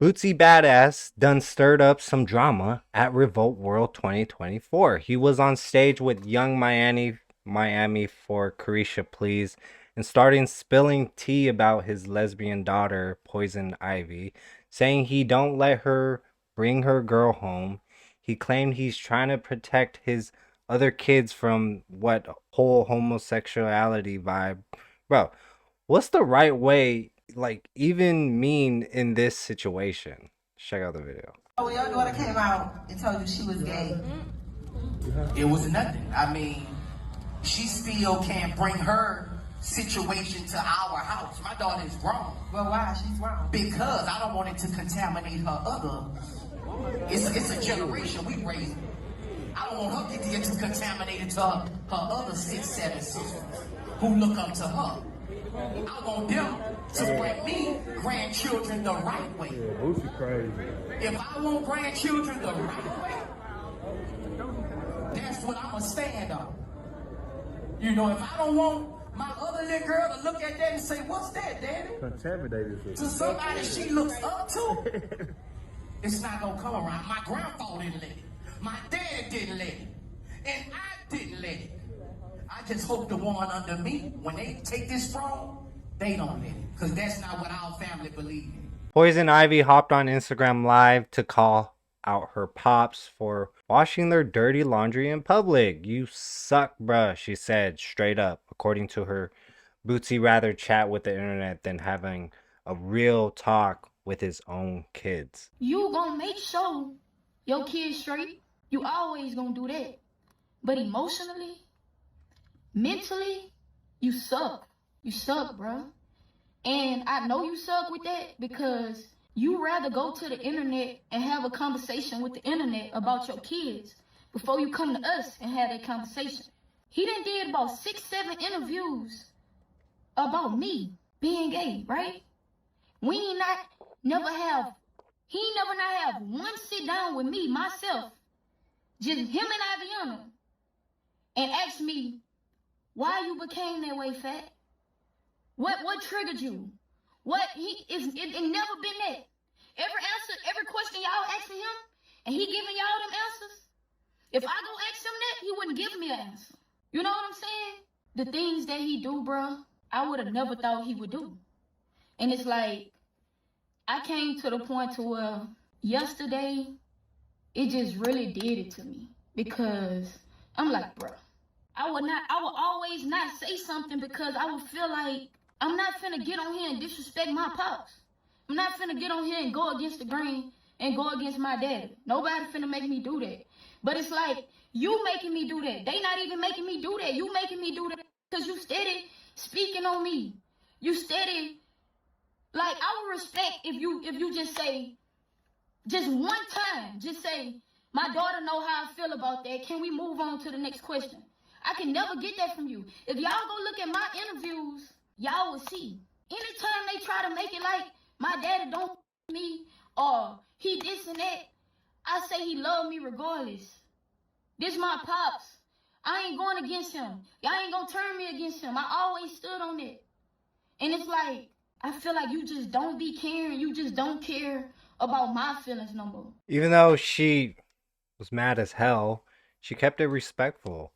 Bootsy Badass done stirred up some drama at Revolt World 2024. He was on stage with Young Miami for Carisha Please and starting spilling tea about his lesbian daughter, Poison Ivy, saying he don't let her bring her girl home. He claimed he's trying to protect his other kids from what whole homosexuality vibe. Bro, what's the right way, like, even mean in this situation? Check out the video. When your daughter came out and told you she was gay, it was nothing. I mean, she still can't bring her situation to our house. My daughter is grown. well, why? She's wrong. Because I don't want it to contaminate her other. It's a generation we raised. I don't want her to get contaminated to her other 6, 7 sisters who look up to her. I want them to bring me grandchildren the right way. Yeah, Boosie crazy. If I want grandchildren the right way, that's what I'm going to stand on. You know, if I don't want my other little girl to look at that and say, "What's that, Daddy?" Contaminated. To somebody she looks up to, it's not going to come around. My grandfather didn't let it. My dad didn't let it. And I didn't let it. I just hope the one under me, when they take this throne, they don't let it. Because that's not what our family believes in. Poison Ivy hopped on Instagram Live to call out her pops for washing their dirty laundry in public. You suck, bruh, she said straight up. According to her, Bootsy rather chat with the internet than having a real talk with his own kids. You gonna make sure your kids straight. You always gonna do that. But emotionally, mentally, you suck. You suck, bro. And I know you suck with that because you rather go to the internet and have a conversation with the internet about your kids before you come to us and have that conversation. He done did about 6, 7 interviews about me being gay, right? We ain't not never have, he ain't never not have one sit down with me, myself, just him and Aviana, and ask me why you became that way, Fat. What triggered you? It never been that. Every answer, every question y'all asking him, and he giving y'all them answers. If I go ask him that, he wouldn't give me an answer. You know what I'm saying? The things that he do, bro, I would have never thought he would do. And it's like, I came to the point to where yesterday, it just really did it to me. Because I'm like, bro, I would always not say something because I would feel like I'm not finna get on here and disrespect my pops. I'm not finna get on here and go against the grain and go against my daddy. Nobody finna make me do that. But it's like, you making me do that. They not even making me do that. You making me do that because you steady speaking on me. You steady, like, I would respect if you just say, just one time, just say, my daughter know how I feel about that. Can we move on to the next question? I can never get that from you. If y'all go look at my interviews, y'all will see. Anytime they try to make it like my daddy don't me or he this and that, I say he love me regardless. This my pops. I ain't going against him. Y'all ain't gonna turn me against him. I always stood on it. And it's like, I feel like you just don't be caring. You just don't care about my feelings no more. Even though she was mad as hell, she kept it respectful.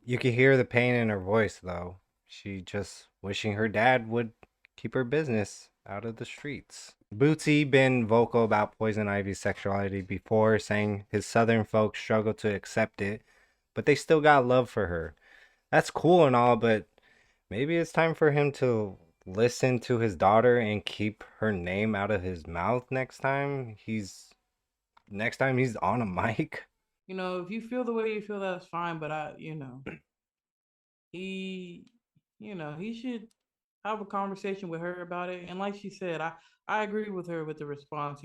You could hear the pain in her voice, though. She just wishing her dad would keep her business out of the streets. Bootsy been vocal about Poison Ivy's sexuality before, saying his southern folks struggle to accept it, but they still got love for her. That's cool and all, but maybe it's time for him to listen to his daughter and keep her name out of his mouth next time he's on a mic. You know, if you feel the way you feel, that's fine. But he, he should have a conversation with her about it. And like she said, I agree with her with the response.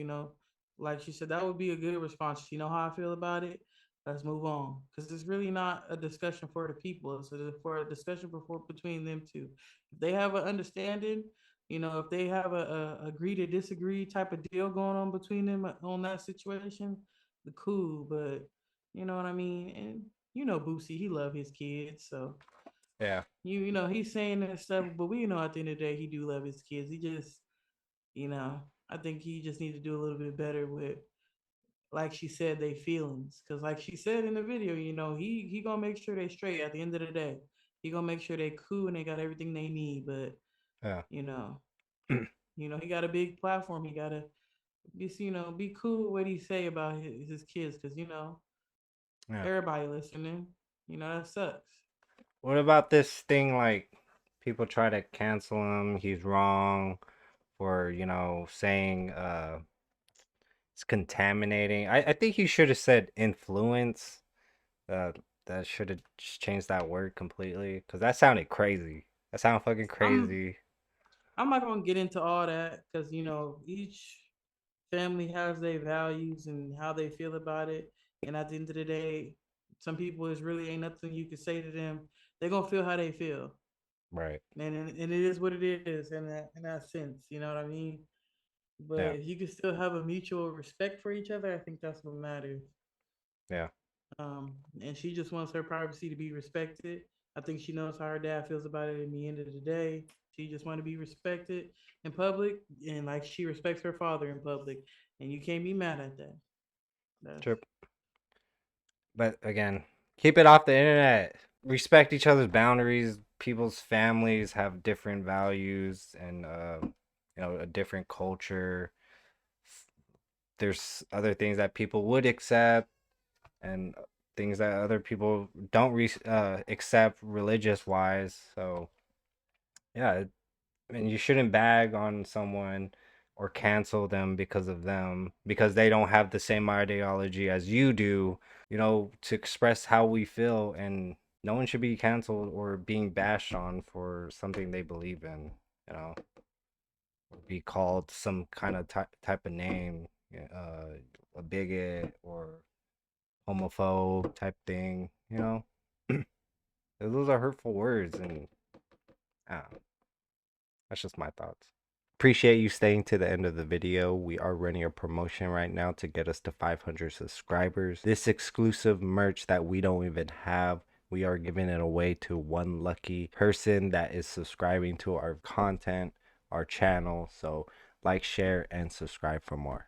Like she said, that would be a good response. You know how I feel about it. Let's move on, because it's really not a discussion for the people. It's for a discussion between them two. If they have an understanding, if they have a agree to disagree type of deal going on between them on that situation, the cool. But you know what I mean. And Boosie, he love his kids, so Yeah. he's saying that stuff, but we know at the end of the day he do love his kids. He just, I think he just need to do a little bit better with, like she said, they feelings. Cause like she said in the video, he gonna make sure they straight at the end of the day. He gonna make sure they cool and they got everything they need. But Yeah. you know, he got a big platform. He gotta just be cool with what he say about his kids. Cause Yeah. everybody listening. That sucks. What about this thing like people try to cancel him? He's wrong for, saying it's contaminating. I think he should have said influence. Uh that should have just changed that word completely because that sounded crazy. That sounded fucking I'm crazy. I'm not gonna get into all that because each family has their values and how they feel about it. And at the end of the day, some people is really ain't nothing you can say to them. They're gonna feel how they feel, Right. and it is what it is in that sense. You know what I mean? But Yeah. if you can still have a mutual respect for each other, I think that's what matters. Yeah. And she just wants her privacy to be respected. I think she knows how her dad feels about it. In the end of the day, she just want to be respected in public, and like she respects her father in public, and you can't be mad at that. That's Sure. But again, keep it off the internet. Respect each other's boundaries. People's families have different values and a different culture. There's other things that people would accept and things that other people don't accept religious wise. So yeah, and you shouldn't bag on someone or cancel them because of them because they don't have the same ideology as you do, to express how we feel, and no one should be canceled or being bashed on for something they believe in, you know, or be called some kind of type of name, a bigot or homophobe type thing. Those are hurtful words, and that's just my thoughts. Appreciate you staying to the end of the video. We are running a promotion right now to get us to 500 subscribers. This exclusive merch that we don't even have, we are giving it away to one lucky person that is subscribing to our content, our channel. So like, share, and subscribe for more.